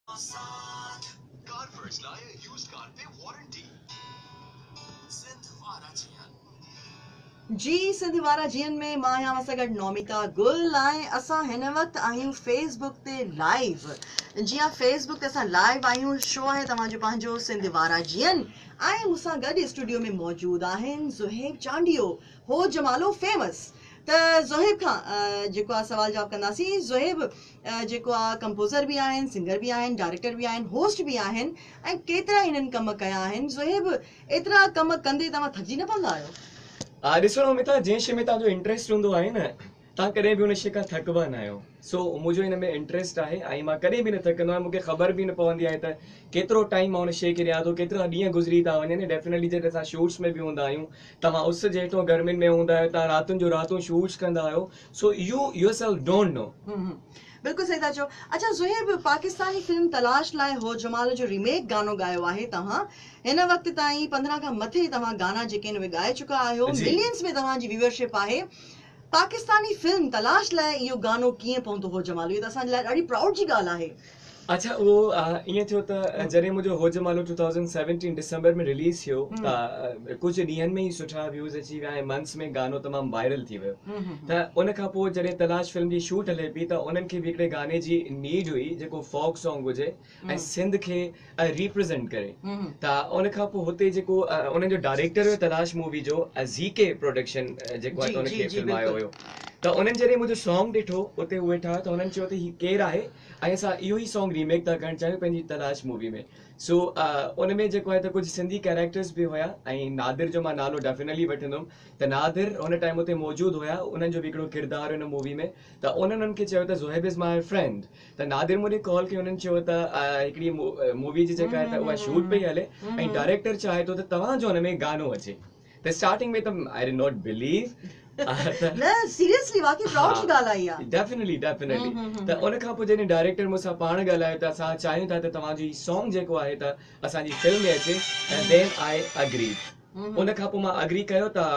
Car first लाए used car पे warranty. जी सिंधवारा जीअन में मां आहियां मूंसां गॾु नौमिता गुल ऐं असां हिन वक़्तु आहियूं फेसबुक ते लाइव। जी हाँ, फेसबुक ते असां लाइव आहियूं। शो आहे तव्हांजो पंहिंजो सिंधवारा जीअन ऐं मूंसां गॾु स्टूडियो में मौजूदु आहिनि ज़ुहैब चांडियो, हो जमालो फेमस। त ज़ुहैब खां जेको आहे सवाल जवाब कंदासीं। ज़ुहैब जेको आहे कंपोज़र बि आहिनि, सिंगर बि आहिनि, डायरेक्टर बि आहिनि, होस्ट बि आहिनि ऐं केतिरा हिननि कम कया आहिनि। ज़ुहैब, एतिरा कम कंदे तव्हां थकिजी न पवंदा आहियो? ॾिसो नौमिता, जंहिं शइ में तव्हांजो इंट्रस्ट हूंदो आहे न, तव्हां कॾहिं बि उन शइ खां थकबा न आहियो। सो मुंहिंजो हिन में इंट्रस्ट आहे ऐं मां कॾहिं बि न थकंदो आहियां। मूंखे ख़बर बि न पवंदी आहे त केतिरो टाइम मां उन शइ खे ॾियां थो, केतिरा ॾींहं गुज़री था वञनि। डेफिनेटली जॾहिं असां शूट्स में बि हूंदा आहियूं, तव्हां उस जे हेठो गर्मियुनि में हूंदा आहियो, तव्हां रातियुनि जो रातूं शूट्स कंदा आहियो। So you yourself don't know. बिल्कुल सही था चओ। अच्छा ज़ुहैब, पाकिस्तानी फिल्म तलाश लाइ हो जमाल जो रीमेक गानो गायो आहे तव्हां। हिन वक़्त ताईं 15 खां मथे तव्हां गाना जेके आहिनि उहे ॻाए चुका आहियो। मिलियंस में तव्हांजी व्यूअरशिप आहे। पाकिस्तानी फिल्म तलाश लाइ इहो गानो कीअं पहुतो हो जमाल? इहो त असांजे लाइ ॾाढी प्राउड जी ॻाल्हि आहे। अच्छा, उहो ईअं थियो त जॾहिं मुंहिंजो हो जमालो 2017 डिसंबर में रिलीज़ थियो त कुझु ॾींहंनि में ई सुठा व्यूज़ अची विया ऐं मंथ्स में गानो तमामु वायरल थी वियो। त उन खां पोइ जॾहिं तलाश फिल्म जी शूट हले पई त उन्हनि खे बि हिकिड़े गाने जी नीड हुई जेको फोक सॉन्ग हुजे ऐं सिंध खे रिप्रेज़ेंट करे। त उन खां पोइ हुते जेको उन्हनि जो डायरेक्टर हुयो तलाश मूवी जो, ज़ीके प्रोडक्शन जेको आहे त उनखे फिल्मायो हुयो। त उन्हनि जॾहिं मुंहिंजो सॉन्ग ॾिठो उते उहे ठा त उन्हनि चयो त हीउ केरु आहे ऐं असां इहो ई सॉन्ग रीमेक था करणु चाहियूं पंहिंजी तलाश मूवी में। सो उन में जेको आहे त कुझु सिंधी कैरेक्टर्स बि हुया ऐं नादिर जो मां नालो डेफिनेटली वठंदुमि। त नादिर हुन टाइम उते मौजूदु हुया, उन्हनि जो बि हिकिड़ो किरदारु हिन मूवी में। त उन्हनि खे चयो त ज़ुहैब इज़ माय फ्रेंड। त नादिर मूंखे कॉल कई, उन्हनि चयो त हिकिड़ी मूवी जी जेका आहे त उहा शूट पई हले ऐं डायरेक्टर चाहे थो त तव्हांजो हुन में गानो अचे। त स्टार्टिंग में त आई डिड नॉट बिलीव। न सीरियसली, वाकई प्राउड जी ॻाल्हि आहे इहा। डेफिनेटली त उन खां पोइ जॾहिं डायरेक्टर मूंसां पाण ॻाल्हायो त असां चाहियूं था त तव्हांजो हीउ सॉन्ग जेको आहे त असांजी फिल्म में अचे, ऐं देन आई अग्री। उन खां पोइ मां अग्री कयो त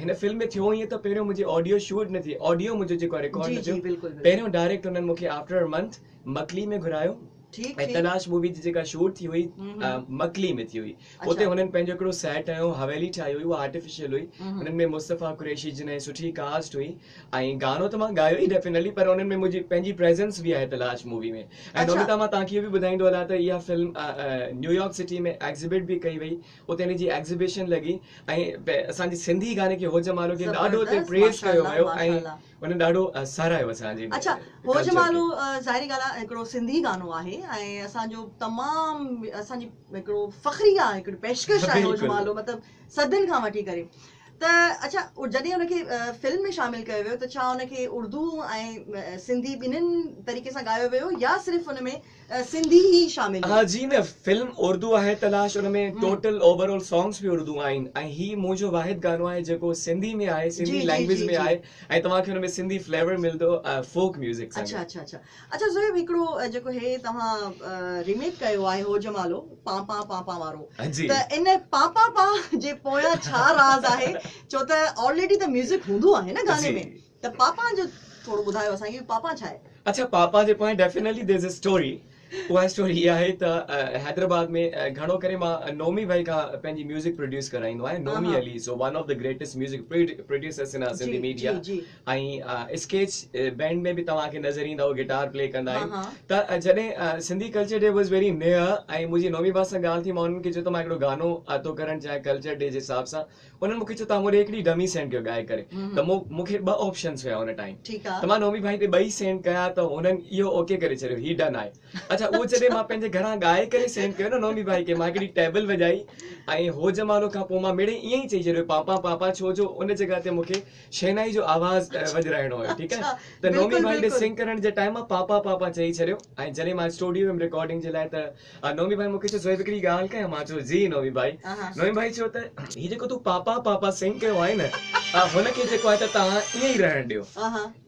हिन फिल्म में थियो ईअं त पहिरियों मुंहिंजी ऑडियो शूट न थी, ऑडियो मुंहिंजो जेको आहे रिकॉर्ड न थियो। पहिरियों डायरेक्ट हुननि मूंखे आफ्टर अ मंथ मकली में घुरायो ऐं तलाश मूवी जी जेका शूट थी हुई मकली में थी हुई। उते हुननि पंहिंजो हिकिड़ो सेट आयो, हवेली ठाही हुई, उहा आर्टिफिशियल हुई। हुननि में मुस्तफ़ा कुरैशी जिन सुठी कास्ट हुई ऐं गानो त मां ॻायो ई डेफिनेटली, पर हुननि में मुंहिंजी पंहिंजी प्रेजेंस बि आहे तलाश मूवी में। ऐं नौमिता, मां तव्हांखे इहो बि ॿुधाईंदो हलां त इहा फिल्म न्यूयॉर्क सिटी में एग्ज़िबिट बि कई वई, उते हिन जी एग्ज़िबिशन लॻी ऐं असांजे सिंधी गाने खे हो जमालो खे ॾाढो उते प्रेज़ कयो वियो ऐं उन्हनि ॾाढो सारायो असांजे। अच्छा, हो जमालो ज़ाहिरी ॻाल्हि आहे हिकिड़ो सिंधी गानो आहे ऐं असांजो तमामु असांजी हिकिड़ो फ़ख्री आहे, हिकिड़ी पेशकश आहे हो जमालो, मतिलबु सदियुनि खां वठी करे। त अच्छा, जॾहिं हुनखे फिल्म में शामिल कयो वियो त छा हुनखे उर्दू ऐं सिंधी ॿिन्हिनि तरीक़े सां ॻायो वियो या सिर्फ़ु हुन में सिंधी ई शामिल? हाँ जी, न, फिल्म उर्दू आहे तलाश, हुन में टोटल ओवरऑल सॉन्ग्स बि उर्दू आहिनि ऐं हीउ मुंहिंजो वाहिद गानो आहे जेको सिंधी में आहे, सिंधी लैंग्वेज में आहे ऐं तव्हांखे हुन में सिंधी फ्लेवर मिलंदो फोक म्यूज़िक सां। अच्छा ज़ुहैब, हिकिड़ो जेको हे तव्हां रीमेक कयो आहे हो जमालो पापा पापा वारो, त इन पापा पा जे पोयां छा राज़ आहे? छो त ऑलरेडी त म्यूज़िक हूंदो आहे न गाने में, त पापा जो थोरो ॿुधायो असांखे, पापा छा आहे? अच्छा, पापा जे पोयां definitely there is a story. उहा स्टोरी इहा आहे त हैदराबाद में घणो करे मां नोमी भाई खां पंहिंजी म्यूज़िक प्रोड्यूस कराईंदो आहियां। Nomi Ali, so one of the greatest music producers in Sindhi media. ऐं स्केच बैंड में बि तव्हांखे नज़र ईंदा, उहो गिटार प्ले कंदा आहिनि। त जॾहिं Sindhi culture day was very near ऐं मुंहिंजी नोमी भाउ सां ॻाल्हि थी, मां उन्हनि खे चयो त मां हिकिड़ो गानो थो करणु चाहियां कल्चर डे जे हिसाब सां। उन्हनि मूंखे चयो तव्हां मूंखे हिकिड़ी डमी सेंड कयो ॻाए करे। त मूंखे 2 ऑप्शन्स हुया हुन टाइम, त मां नोमी भाई ते 2 सेंड कया त हुननि इहो ओके करे छॾियो, ही डन आहे। अच्छा, उहो जॾहिं मां पंहिंजे घरां ॻाए करे सेंड कयो न नोमी भाई खे, मां हिकिड़ी टेबल वॼाई ऐं हो जमालो खां पोइ मां मिड़े ईअं ई चई छॾियो पापा पापा, छो जो उन जॻह ते मूंखे शहनाई जो आवाज़ वॼाइणो हुयो, ठीकु आहे। त नोमी भाई खे सिंग करण जे टाइम मां पापा पापा चई छॾियो ऐं जॾहिं मां स्टूडियो में रिकॉर्डिंग जे लाइ त नोमी भाई मूंखे चयो ज़ुहैब हिकिड़ी ॻाल्हि कयां? मां चयो जी नोमी भाई। नोमी भाई चयो त हीउ जेको तूं पापा पापा सिंग कयो आहे न, हुनखे जेको आहे त तव्हां ईअं ई रहण ॾियो,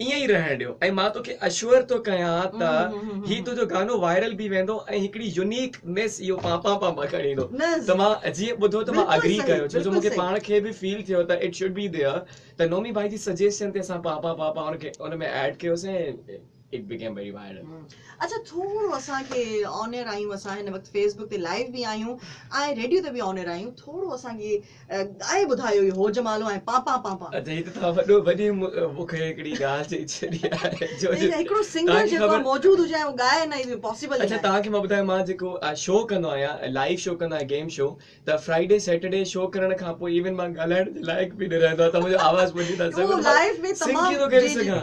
ईअं ई रहण ॾियो ऐं मां तोखे अश्योर थो कयां त हीउ तुंहिंजो गानो वायरल बि वेंदो ऐं हिकिड़ी यूनिकनेस इहो पापा पापा खणी ईंदो। त मां जीअं ॿुधो त मां अग्री कयो, छो जो मूंखे पाण खे बि फील थियो त इट शुड बी देयर। त नोमी भाई जी सजेशन ते असां पापा पापा हुनखे हुन में ऐड कयोसीं। it became very viral. अच्छा थोड़ो असांखे ऑन एयर आहियूं असां हिन वक़्तु फेसबुक ते लाइव बि आहियूं ऐं रेडियो ते बि ऑन एयर आहियूं थोड़ो असांखे ॻाए ॿुधायो इहो हो जमालो ऐं पापा पापा अच्छा ही तो था वॾी मूंखे हिकिड़ी ॻाल्हि चई छॾी आहे जो हिकिड़ो सिंगर जेको मौजूदु हुजे ऐं ॻाए न पॉसिबल अच्छा तव्हांखे मां ॿुधायां मां जेको शो कंदो आहियां लाइव शो कंदो आहियां गेम शो त फ्राइडे सैटरडे शो करण खां पोइ इवन मां ॻाल्हाइण जे लाइक़ बि न रहंदो आहे त मुंहिंजो आवाज़ ॿुधी था सघो लाइव में सिंग थो करे सघां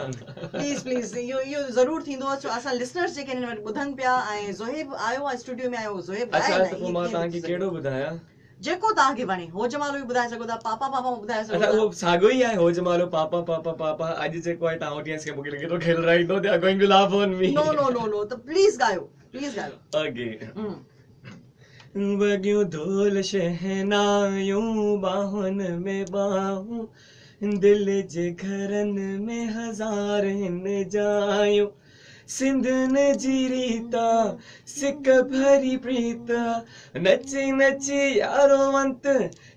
प्लीज़ प्लीज़ इहो ज़रूरु थींदो छो असां लिसनर्स जेके हिन वटि ॿुधनि पिया ऐं ज़ोहेब आयो आहे स्टूडियो में आयो ज़ोहेब अच्छा त पोइ मां तव्हांखे कहिड़ो ॿुधायां जेको तव्हांखे वणे हो जमालो बि ॿुधाए सघो था पापा पापा ॿुधाए सघो अच्छा था उहो साॻियो ई आहे हो जमालो पापा पापा पापा अॼु जेको आहे तव्हां ऑडियंस खे मूंखे लॻे थो खेल रहा ईंदो they are going to laugh on me no no no no त प्लीज़ ॻायो अगे वॻियूं ढोल शहनायूं बाहुनि में बाहूं दिल जे घरनि में हज़ारनि जायूं सिंधन जी रीता सिक भरी प्रीता नची नची यारो वंत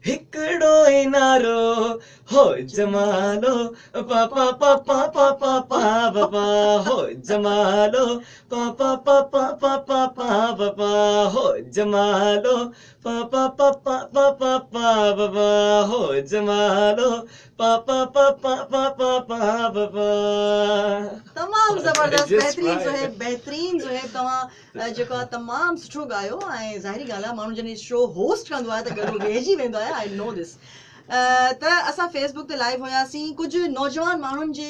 हिकड़ो ई नारो हो जमालो पापा पापा पापा पापा हो जमालो पापा पापा पापा पापा हो जमालो पापा पापा पापा पापा हो जमालो पापा पापा पापा पापा तमामु ज़बरदस्त बेहतरीन ज़ोहेब तव्हां जेको आहे तमामु सुठो ॻायो ऐं ज़ाहिरी ॻाल्हि आहे माण्हू जॾहिं शो होस्ट कंदो आहे त गलो वेहिजी वेंदो आहे आई नो दिस त असां फेसबुक ते लाइव हुयासीं कुझु नौजवान माण्हुनि जे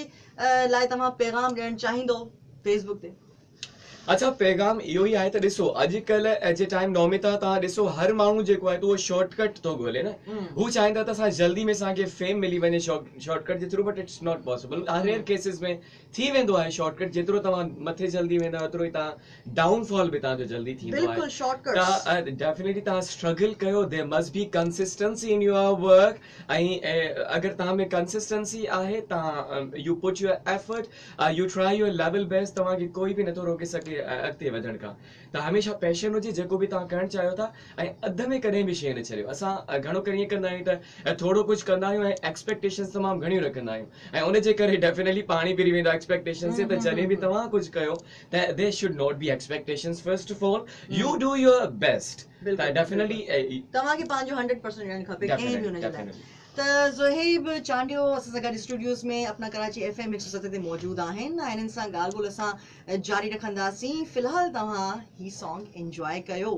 लाइ तव्हां पैगाम ॾियणु चाहींदो फेसबुक ते अच्छा पैगाम इहो ई आहे त ॾिसो अॼुकल्ह जे टाइम नौमिता तव्हां ॾिसो हर माण्हू जेको आहे त उहो शॉर्टकट थो ॻोल्हे न हू चाहींदा त असां जल्दी में असांखे फेम मिली वञे शॉर्टकट जे through but it's not possible rare केसिस में थी वेंदो आहे शॉर्टकट जेतिरो तव्हां मथे जल्दी वेंदा ओतिरो ई तव्हां डाउनफॉल बि तव्हांजो जल्दी थींदो आहे त डेफिनेटली तव्हां स्ट्रगल कयो there must be consistency in your work ऐं अगरि तव्हां में कंसिस्टेंसी आहे तव्हां you put your effort you try your level best तव्हांखे कोई बि नथो रोके सघे अॻिते वधण खां त हमेशह पैशन हुजे जेको बि तव्हां करणु चाहियो था ऐं अध में कॾहिं बि शइ न छॾियो असां घणो करे ईअं कंदा आहियूं त थोरो कुझु कंदा आहियूं ऐं एक्सपेक्टेशन्स तमामु घणियूं रखंदा आहियूं ऐं उनजे करे डेफिनेटली पाणी फिरी वेंदो आहे एक्सपेक्टेशन्स ते त जॾहिं बि तव्हां कुझु कयो त they should not be expectations first of all U do your best त डेफिनेटली तव्हांखे पंहिंजो 100% ॾियणु खपे कंहिं बि हुनजे लाइ त ज़ोहेब चांडियो असां सां गॾु स्टूडियोज़ में अपना कराची FM 107 ते मौजूदु आहिनि ऐं हिननि सां ॻाल्हि ॿोल असां जारी रखंदासीं फ़िलहाल तव्हां ही सॉन्ग एंजॉय कयो